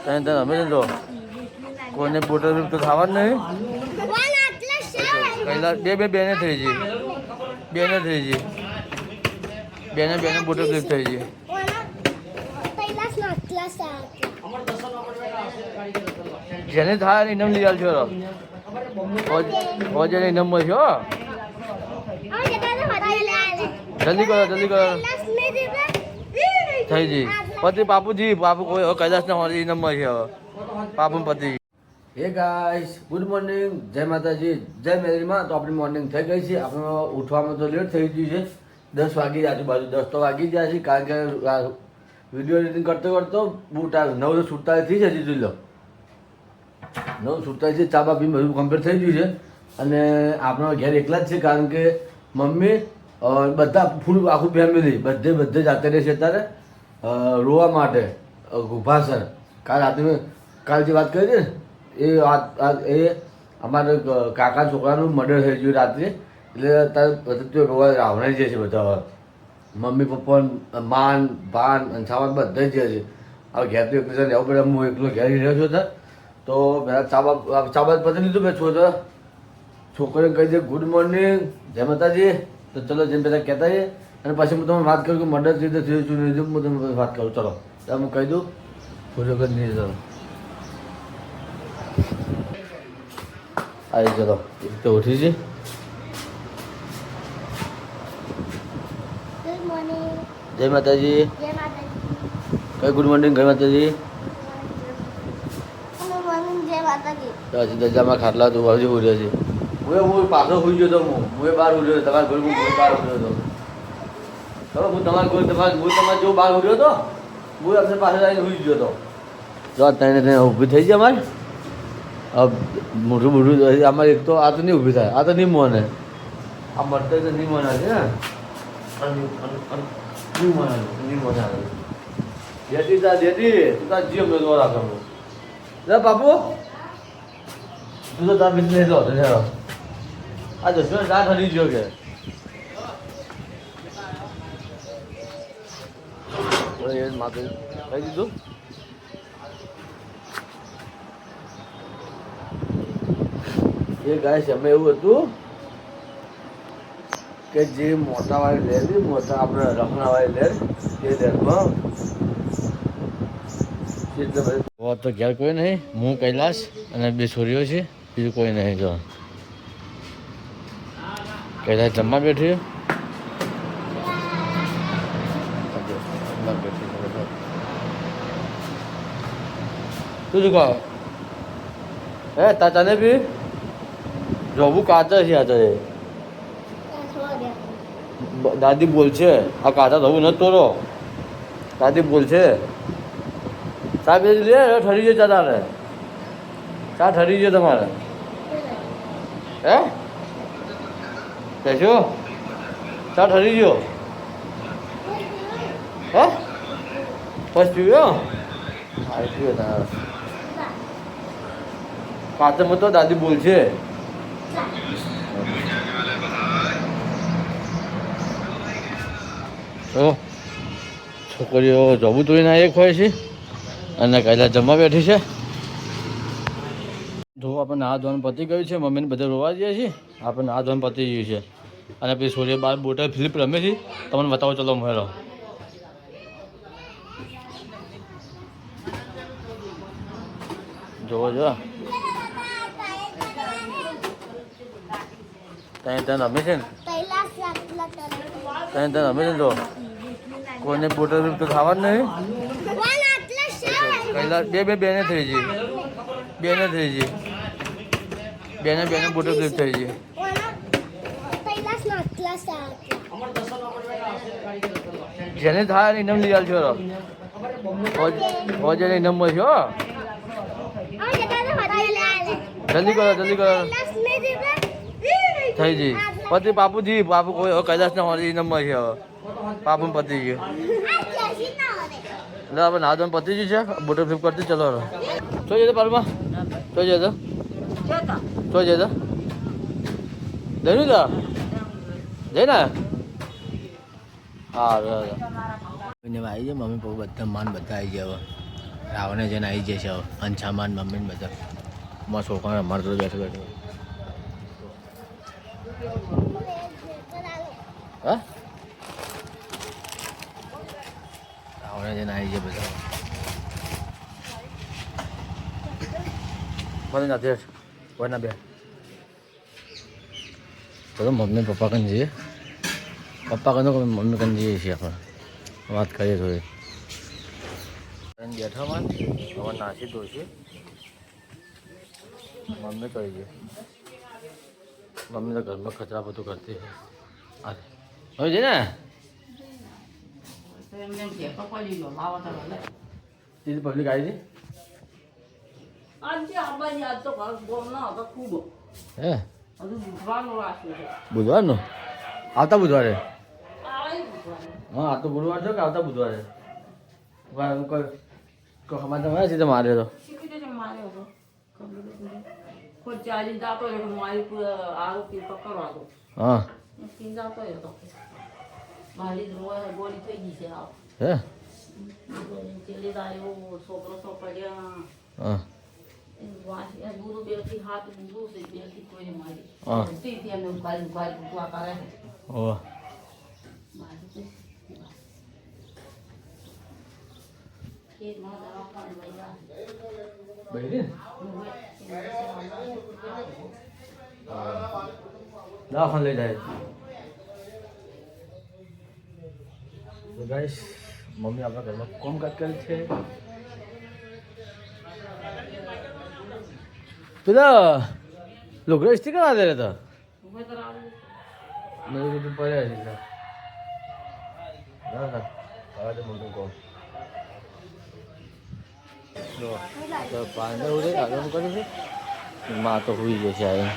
ત્યાં તમે જો કોઈને બોટલ તો ખાવાનું નહીં. કૈલાસ બે બેને થઈ ગઈ, બેને થઈ ગઈ, બેને બોટલ ક્લિપ થઈ ગઈ. જેને થાય ઇનામ લઈ આવજો. હોજે ઇનામ મળશે હો. જલ્દી કરો જલ્દી કરો થઈ ગઈ. પછી બાપુજી બાપુ કોઈ કૈલાસના હોજે ઇનામ મળશે હવે. પાપુ પતિ. હે ગાઈસ, ગુડ મોર્નિંગ, જય માતાજી, જય મેરીમાં. તો આપણી મોર્નિંગ થઈ ગઈ છે. આપણે ઉઠવામાં તો લેટ થઈ ગયું છે, 10 વાગી આજુબાજુ, 10 તો વાગી ગયા છે. કારણ કે વિડીયો એડિટિંગ કરતો કરતો બહુ ટાઈમ 9:47 થઈ છે. હજી જોઈ લો 9:47 છે. ચા બા પી બધું કમ્પ્લીટ થઈ ગયું છે. અને આપણા ઘેર એકલા જ છે, કારણ કે મમ્મી બધા ફૂલ આખું ફેમિલી બધે જાતે રહે છે અત્યારે રોવા માટે ગુભાસર. કાલ જે વાત કરી ને એ અમારા કાકા છોકરાનું મર્ડર થઈ ગયું રાત્રે, એટલે અત્યારે બધા રોવા રાવણાઈ જાય છે બધા. મમ્મી પપ્પા માન ભાન અને સામાન બધા જ છે. હવે ઘેર તો એકલું રહેવું પડે. હું એકલો ઘેર રહ્યો છું અત્યારે. તો પહેલાં ચા બાદ પતી લીધું મેં છોકરીને કહી દે ગુડ મોર્નિંગ, જય માતાજી. તો ચલો જેમ પહેલાં કહેતા જઈએ, અને પછી હું તમને વાત કરું કે મર્ડર રીતે થયું છું નહીં, હું તમને વાત કરું. ચલો તો હું કહી દઉં થોડી વખત નહીં. ચલો આવી ચલો તો ઉઠી છે. જય માતાજી. કઈ ગુડ મોર્નિંગ, જય માતાજી. હજી દજામાં ખાટલા તો હજી ઉડ્યો છે. હું પાછો સુઈ ગયો હતો. હું બહાર ઉડ્યો હતો તમારા ઘર. હું બહાર ઉડ્યો હતો. ખબર હું તમારા ઘર તમારે જો બહાર ઉડ્યો હતો, હું આપણે પાછળ આવીને સુઈ ગયો હતો. જો ત્યાં ઊભી થઈ જાય અમારે. મોટું અમારે એક તો આ તો નહીં ઊભી થાય. આ તો નહીં મોને. આ મરતા તો નહીં મોના છે ને. નહીં મોના દેતી તું તાર જીવ મેં દોરા કરું. લે બાપુ તું તો તાર બિઝનેસ લો. આ જશો ના ખરી ગયો કે માથે કહી દીધું. એ ગાય છે અમે એવું હતું કે જે મોટા વાળી લેર, મોટા આપણે રમણા વાળી લેર, એ લેરમાં તો ઘેર કોઈ નહીં. હું કૈલાસ અને 2 છોરીઓ છે, બીજું કોઈ નહીં. જો કૈલાસ જમવા બેઠી. તું શું કહો? હે તાચાને બી જોવું કાચા છે. આ તો દાદી બોલ છે આ કાચા ધોવું નથી તોરો. દાદી બોલ છે ચા બે લે ઠરી જાય. ચા તારે ચા ઠરી જાય તમારે. હે કહેશો ચા ઠરી ગયો? હે ફર્સ્ટ પીવ્યો? હા પીવ્યો તારે. કાચમાં તો દાદી બોલ છે. છોકરીઓ જવું તો એના એક હોય છે, અને કૈલાસ જમવા બેઠી છે. જો આપણે નાહા ધોવાનું પતી ગયું છે. મમ્મીને બધા રોવા જઈએ છીએ. આપણે નાહા ધોવાનું પતી ગયું છે. અને પછી સૂર્ય બાર બોટલ ફિલિપ રમે છે. તમને બતાવો ચલો મેળો. જોવો જો ત્યાં રમે છે ને. ત્યાં રમે છે ને. જો કોઈને બોટલ તો ખાવાનું નહીં. કૈલાસ બેને થઈ ગઈ, બેને થઈ ગઈ, બેને બોટલ ક્લિપ થઈ ગઈ. જેને થાય ઇનામ લઈ આવજો. હોજે ઇનામ મળશે હો. જલ્દી કરો જલ્દી કરો થઈ ગઈ. પછી બાપુજી બાપુ કોઈ કૈલાસના હોજે ઇનામ મળશે હવે. પાપુ પતી ગયું. એટલે આપણે ના ધોવાનું પતી ગયું છે. બોટલ ફ્લિપ કરતી ચલો. જોઈ જતો પાલમાં જોઈ જતો જોઈ જતો જઈ તા જઈ ને. હા આવી જાય. મમ્મી પપ્પા બધા માન બધા આવી ગયા. હવે રાવણે જઈને આવી જશે હવે અંછામાન મમ્મી બધા મારા છોકરાને અમારે તો બેઠો બેઠો હા રાવણે જઈને આવી જાય બધા મને નથી કોઈ ના બે ચલો મમ્મી પપ્પા કન જઈએ પપ્પા કન મમ્મી કન જઈએ છીએ આપણે વાત કરીએ થોડી બેઠા માં હવે નાસી ધોશે મમ્મી કરી છે મમ્મી તો ઘરમાં કચરા બધું કરતી છે અરે હવે છે ને પબ્લિક આવી હતી હે બુધવારનો આવતા બુધવારે હા આ તો ગુરુવાર છે કે આવતા બુધવારે કોઈ સમાચાર મળ્યા છે મારે તો હા હે દવાખાને લઈ જાય તો ગાઈસ મમ્મી આપણા ઘરમાં કામકાજ કરે છે પેલા લોકો સ્ટીકર આદે રહેતા મેં બધું પડ્યા છે ના ના હવે તો મોટું કહું પાંદર ઉડે આગળ કર્યું છે માં તો હોઈ જશે આ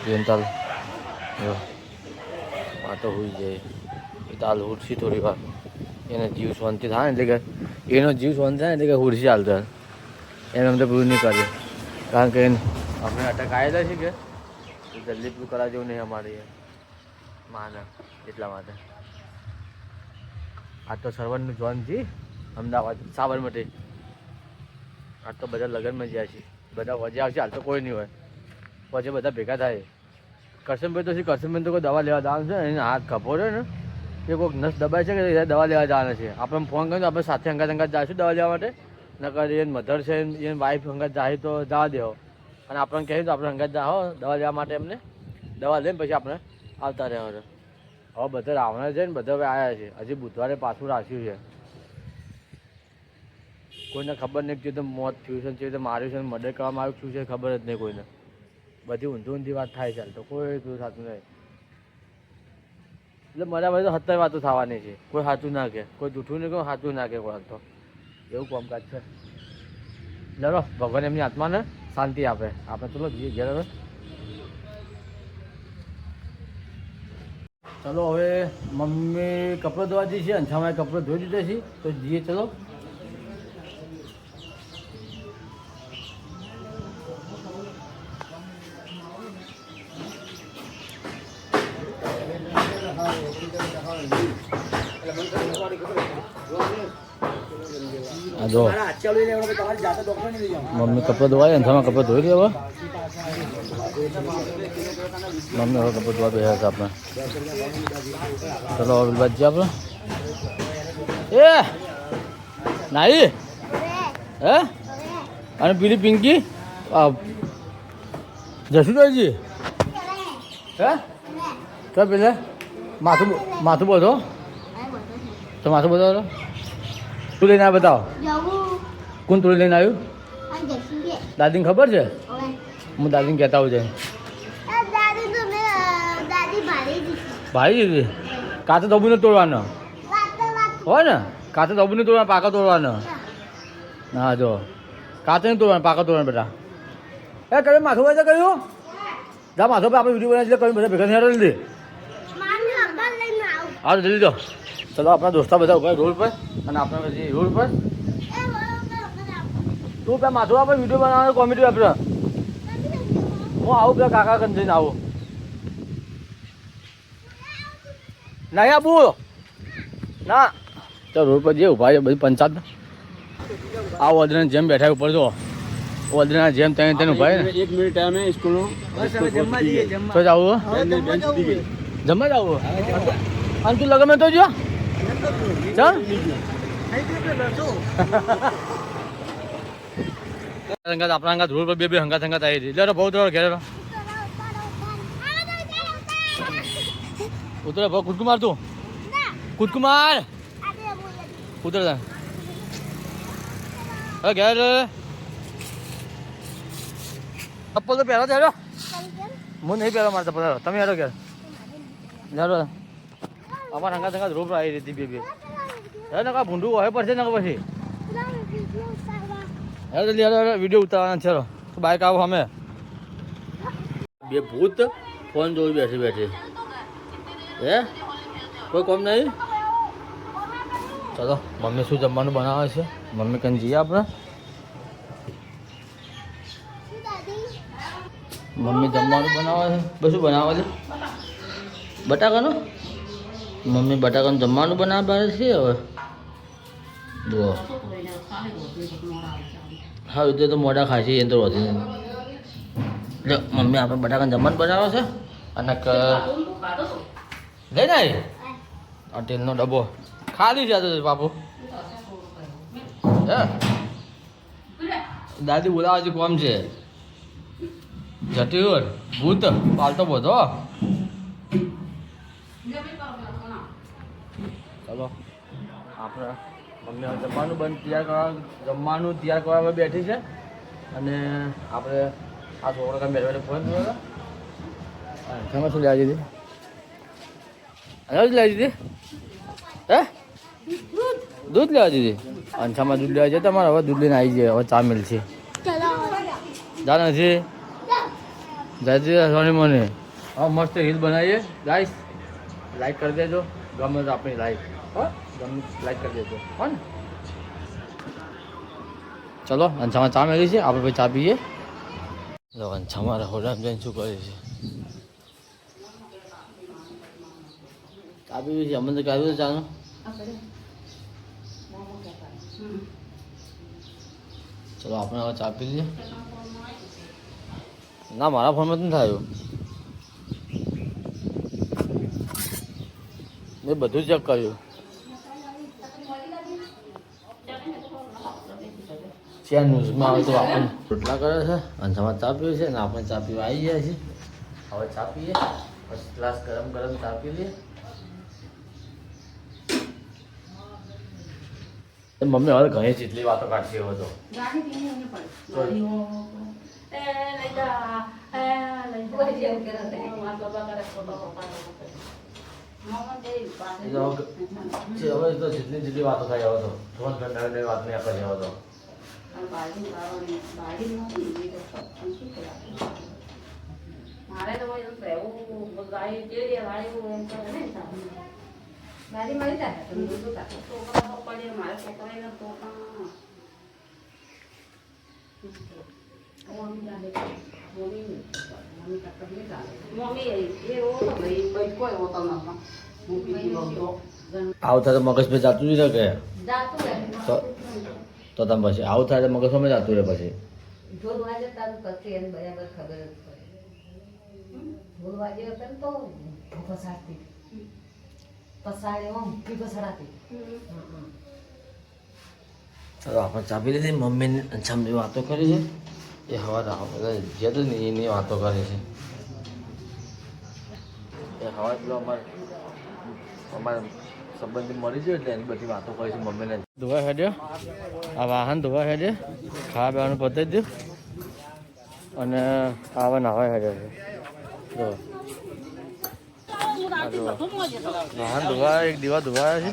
બેનતાલ માં તો હોઈ જાય એ તાલ ઉઠશે થોડી વાર એને જીવ શાંતિ થાય ને એટલે કે એનો જીવ શાંતિ થાય ને એટલે કે ઉડશે ચાલતો એને અમને પૂરું નહીં કરે કારણ કે આપણે અટક આવેલા છે કે જલ્દી પૂરું કરા જેવું નહીં અમારે માને એટલા માટે આ તો સર્વરનું જોન છે અમદાવાદ સાબરમતી આ તો બધા લગ્નમાં જ્યાં છે બધા વજે આવશે હાલ તો કોઈ નહીં હોય પછી બધા ભેગા થાય કરશનભાઈ તો કરશનભાઈ તો કોઈ દવા લેવા જવાનું છે એને હાથ ખભો રહ્યો ને એ કોઈક નસ દબાય છે કે દવા લેવા જવાના છે આપણે ફોન કર્યો આપણે સાથે અંગાત જઈશું દવા લેવા માટે નકર એને મધર છે એને વાઈફ અંગાત જાય તો જવા દેવો અને આપણને કહીએ તો આપણે અંગાત જાઓ દવા લેવા માટે એમને દવા લઈને પછી આપણે આવતા રહેવાનું હવે બધા રાવણા છે ને બધા હવે આવ્યા છે હજી બુધવારે પાછું રાખ્યું છે કોઈને ખબર નહીં કે મોત થયું છે જે માર્યું છે મર્ડર કરવામાં આવ્યું શું છે ખબર જ નહીં કોઈને બધી ઊંધી વાત થાય ચાલ તો કોઈ તું સાચું નહીં એટલે મારા ભાઈ તો 70 વાતો થવાની છે કોઈ સાચું ના કહે કોઈ જૂઠું નહીં કહે સાચું ના કહે કોઈ તો એવું કામકાજ છે ચલો ભગવાન એમની આત્માને શાંતિ આપે આપણે ચલો જઈએ ઘેર હવે ચલો હવે મમ્મી કપડો ધોવા જઈએ છીએ અંછામાં કપડો ધોઈ દીધા છે તો જઈએ ચલો જો મમ્મી કપડો ધોવાય અંધામાં કપડો ધોઈ દે હવે મમ્મી હવે કપડો ધોવા બેઠા છે આપણે ચલો હવે બાદ જઈએ આપણે એ નાઈ હે અને પેલી પિંકી જશું જોઈજી હે તો પેલા માથું બધો તો માથું બધો તું લઈને આવ્યો બતાવો કોણ તું લઈને આવ્યું દાદીને ખબર છે હું દાદીને કહેતા હોઉં છે ભાઈ દીધી કાચો દબુને તોડવાનો હોય ને કાચો દબુને તોડવાનો પાકા તોડવાનો હા જો કાચો નહીં તોડવાનો પાકા તોડવાનો બેટા એ કયું માથું ભાઈ કહ્યું જા માથું ભાઈ આપણે વિડીયો બનાવી એટલે કયું બધા ભેગા થયા લીધી હા જલ્દી જાઓ ચલો આપણા દોસ્તા બધા ઉભા રોડ પર અને આપણે પછી રોડ પર તું પેલા માથું આપણે વિડીયો બનાવવાનો કોમેડી આપણે હું આવું પેલા કાકા કંઈ જઈને આવું નહીં આપું ના ચાલ રોડ પર જઈએ ઉભા છે બધી પંચાયત આ ઓદરાની જેમ બેઠા ઉપર જો ઓદરાના જેમ તેનું ભાઈ ને 1 મિનિટ ટાઈમે સ્કૂલનો તો જાવું જમવા જાવું અને તું લગન તો જો ચાલ હંગાત આપણા હંગાત રોડ પર બે હંગાત હંગાત આવી હતી એટલે બહુ થોડો ઘેર ઉતરે ભાવ કુટકુમાર તું કુટકુમાર ઉતર જા હવે ઘેર ચપ્પલ તો પહેરો હેડો હું નહીં પહેરો મારે ચપ્પલ હેડો તમે હેડો ઘેર હેડો અમારા હંગાત હંગાત રોડ પર આવી હતી બે હે નકા ભૂંડું હોય પડશે નકા પછી હેડો જલ્દી હેડો વિડીયો ઉતારવાના છે તો બાઇક આવો અમે બે ભૂત ફોન જોઈ બેઠી બેઠી હે કોઈ કોમ નહીં ચલો મમ્મી શું જમવાનું બનાવે છે મમ્મી કઈ જઈએ આપણે મમ્મી જમવાનું બનાવે છે શું બનાવે છે બટાકાનું મમ્મી બટાકાનું જમવાનું બનાવે છે હવે જુઓ હા એ તો મોડા ખાય છે એ તો વધી મમ્મી આપણે બટાકાનું જમવાનું બનાવે છે અને લઈને આવી આ તેલનો ડબ્બો ખાલી છે બાપુ હે દાદી બોલાવા છે કોમ છે જટીર ભૂત પાલતો બધો ચલો આપણે મમ્મી જમવાનું તૈયાર કરવા બેઠી છે અને આપણે આ છોકરા કામ બેઠા ફોન જોયો તમે શું લેવા દીધી લેવા દીધી હે દૂધ લેવા દીધી અંછામાં દૂધ લેવા છે તમારે હવે દૂધ લઈને આવી જાય હવે ચા મિલશે જા નથી જાતી સોની મને હા મસ્ત રીલ બનાવીએ ગાઈસ લાઈક કરી દેજો ગમે તો આપણી લાઈક હા ગમે લાઈક કરી દેજો હા ને ચલો અંછામાં ચા મેળવી છે આપણે પછી ચા પીએ જો અંછામાં હોડામાં જઈને શું કરે છે ચા પીવી છે અમને તો કાઢ્યું છે ચાનું ચલો આપણે હવે ચા પી લઈએ ના મારા ફોનમાં નથી થયું મેં બધું ચેક કર્યું ત્યાં ન્યૂઝમાં આવે તો આપણને રોટલા કરે છે અંજામાં ચા પીવે છે અને આપણે ચા પીવા આવી ગયા છીએ હવે ચા પીએ ફર્સ્ટ ક્લાસ ગરમ ગરમ ચા પી લઈએ મમ્મી હવે ઘણી જેટલી વાતો કાઢતી હોય તો હવે તો જેટલી વાતો થાય હવે તો રોજ નવી વાત નહીં કરી હવે તો મારે તો રહેવું ગાડી જે વાળી એમ કરે ને ગાડી મળી જાય છોકરા પડે મારે છોકરાને તો આવું થાય તો મગજ પછી જાતું જ રહે કે તો તમે પછી આવું થાય તો મગજ સમય જાતું રહે પછી ઢોલવાજે તારું કરતી એને બરાબર ખબર જ પડે ઢોલવાજે હતા ને તો પસાડતી પસાડે ઊંઘી પસાડાતી ચાલો આપણે ચાપી લીધી મમ્મીને અંછામની વાતો કરી છે એ હવા જે તો એની વાતો કરે છે એ હવા પેલો અમારે સંબંધી મળી જાય એટલે એની બધી વાતો કરી છે મમ્મીને ધોવા હેડ્યો આ વાહન ધોવા હેડે ખાવા પીવાનું પતાવી દઉં અને આવા નાવા હેડ્યો છે જો વાહન ધોવા એક દીવા ધોવાયા છે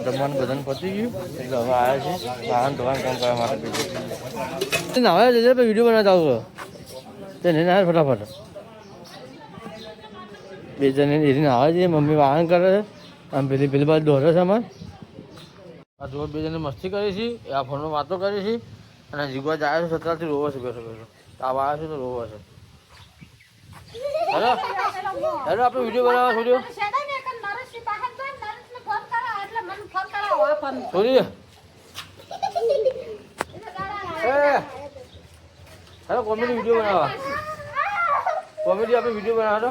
જમવાનું બધાને પતી ગયું એટલે હવે આવ્યા છે વાહન ધોવાનું કામ કરવા માટે નાવા જશે વિડીયો બનાવતા આવું તે નહીં આવે ફટાફટ બે જણ એરીને આવે છે મમ્મી વાહન કરે છે આમ પેલી બાજુ દોરે છે અમારે આ જો બે જણે મસ્તી કરી છે આ ફોનમાં વાતો કરી છે અને જીગવા જાય છે સત્તરથી રોવે છે બેઠો બેઠો તાવ આવે છે તો રોવે છે હેલો હેલો આપણે વિડીયો બનાવવા છોડ્યો છોડી હેલો કોમેડી વિડીયો બનાવવા કોમેડી આપણે વિડીયો બનાવો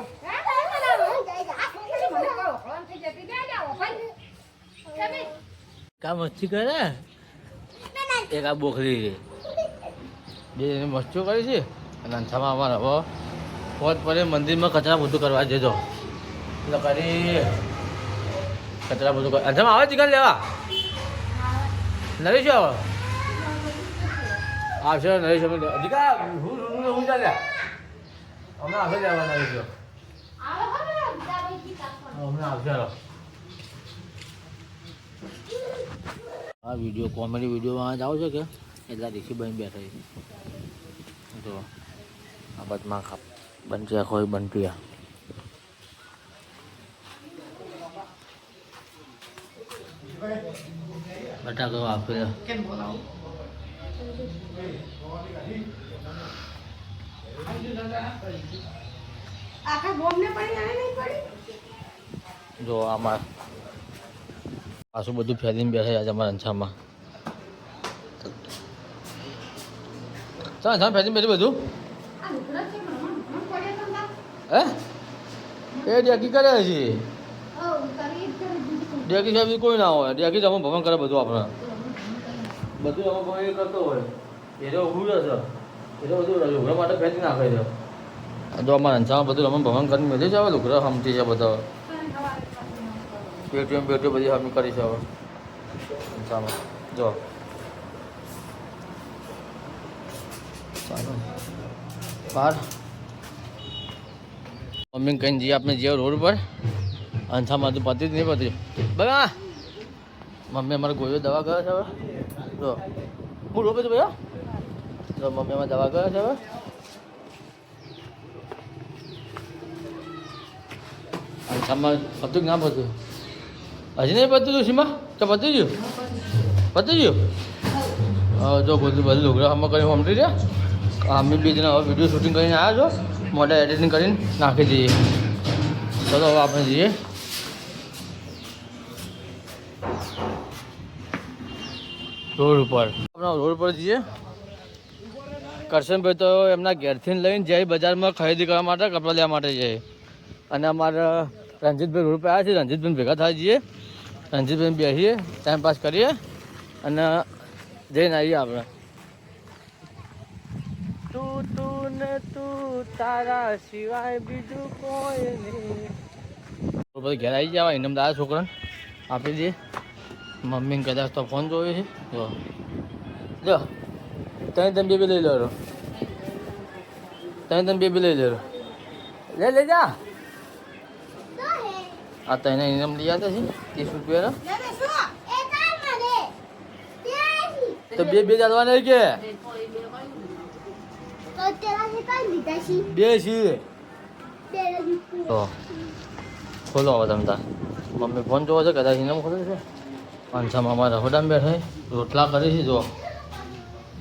કા મસ્તી કરે એક આ બોખરી બે મસ્તીઓ કરી છે અને અંથામાં અમારે હવે પોત પડે મંદિરમાં કચરા બધું કરવા જજો એટલે કરી કચરા બધું અંથામાં આવે ચિકન લેવા નરેશ આવે આવશે નરેશ અમે દીકા હું ચાલ્યા અમે આગળ લેવા નરેશ હમણાં આવશે આ વિડીયો કોમેડી વિડીયોમાં જાવ છે કે એટલા ઋષિભાઈ બેઠા છે જો આ બદમાં ખાપ બનટિયા ખોઈ બનટિયા બટાકો આપેલો જો આમાં પાછું બધું ફેરીને બેઠા આજે અમારા અંછામાં ચાલ ચાલ ફેરીને બેઠું બધું હે એ ડેકી કરે છે ડેકી સાહેબ કોઈ ના હોય ડેકી અમે ભવન કરે બધું આપણે બધું અમે ભવન એ કરતો હોય એ ઉભું રહેશે એ બધું લુગડા માટે ફેંકી નાખે છે જો અમારા અંછામાં બધું અમે ભવન કરીને મેળવી છે હવે લુગડા સમજી છે બધા પેટીએમ બધી હમી કરી છે હવે અંછામાં જો ચાલો બહાર મમ્મી કહીને જઈએ આપણે જઈએ રોડ પર અંછામાં તો પતી જ નહીં પતી બગા મમ્મી અમારે ગોળીઓ દવા કરે છે હવે જો હું રોપે છું ભાઈ જો મમ્મી અમારે દવા કરે છે હવે અંછામાં પતું ના પતું હજી નહીં પતું તું સીમા તો પતી ગયું જો બધું લુગડા આમાં કરીને સમજી રહ્યા અમે બી જણા હવે વિડીયો શૂટિંગ કરીને આવ્યા છો મોટા એડિટિંગ કરીને નાખી દઈએ ચલો હવે આપણે જઈએ રોડ ઉપર આપણા રોડ પર જઈએ કરશનભાઈ તો એમના ઘેરથી લઈને જાય બજારમાં ખરીદી કરવા માટે કપડાં લેવા માટે જાય અને અમારા રણજીતભાઈ રોડ પર આવ્યા છે રણજીતભાઈ ભેગા થાય જઈએ રણજીતભાઈ બેસીએ ટાઈમ પાસ કરીએ અને જઈને આવીએ આપણે તું ને તું તારા સિવાય બીજું કોઈ નહીં પછી ઘેર આવી જવા ઇનામ દાદા છોકરાને આપી દઈએ મમ્મીને કદાચ તો ફોન જોયો છે જો તમે બે લઈ લો તમે બે લઈ લો લે જા આ તને ઇનામ લઈ આવ્યા છે 30 રૂપિયાનો તો બે ચાલવાના કે બે છીએ તો ખોલો હવે તમે તાર મમ્મી ફોન જોવો છે કદાચ ઇનામ ખોલે છે પાંચસામાં અમારા રહોડામાં બેઠા રોટલા કરે છે જો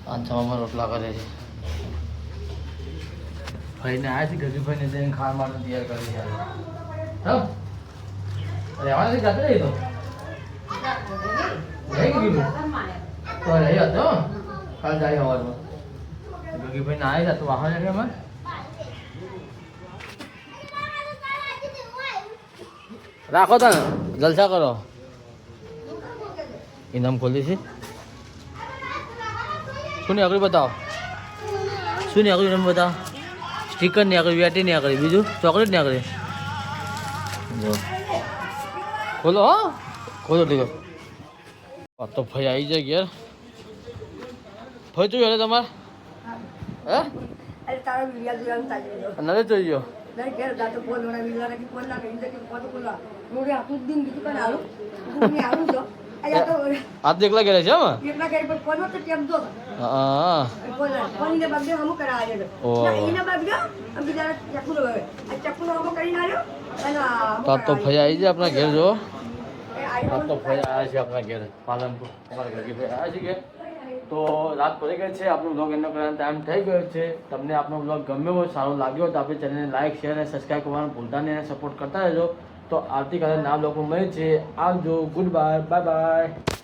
પાંચસામાં અમારે રોટલા કરે છે ભાઈને આવ્યા છે ગરીબભાઈને જઈને ખાવા માટે તૈયાર કરી છે હા રહેવાના છે જાતે રહી તો રહી ગયું તો રહી હતો કાલ જાય સવારમાં ગગીભાઈ ના આવ્યા તો વાહન એટલે એમાં રાખો તને જલસા કરો ઇનામ ખોલી છે શું નહીં આગળ બતાવો શું નહીં આગળ ઇનામ બતાવો સ્ટીકર નહીં આગળ વેટી નહીં આગળ બીજું ચોકલેટ નહીં આગળ જો ખોલો હા ખોલો ઠીક તો ભાઈ આવી જાય ઘેર ભાઈ જોયું એટલે તમારે હે નરે જોઈ ગયો આજ એકલા ઘરે છે તો ભાઈ આવી જાય આપણા ઘેર જો તો ભાઈ આવ્યા છે આપણા ઘેર પાલનપુર અમારા ઘર ભાઈ આવ્યા છે ઘેર તો રાત પડી ગઈ છે આપણો બ્લોગ એનો કરવાનો ટાઈમ થઈ ગયો છે તમને આપણો બ્લોગ ગમ્યો હોય સારો લાગ્યો હોય તો આપણે ચેનલને લાઈક શેર અને સબસ્ક્રાઈબ કરવાનું ભૂલતા નહીં અને સપોર્ટ કરતા રહેજો તો આવતીકાલે નવા બ્લોગમાં મળીએ છીએ આવજો ગુડ બાય બાય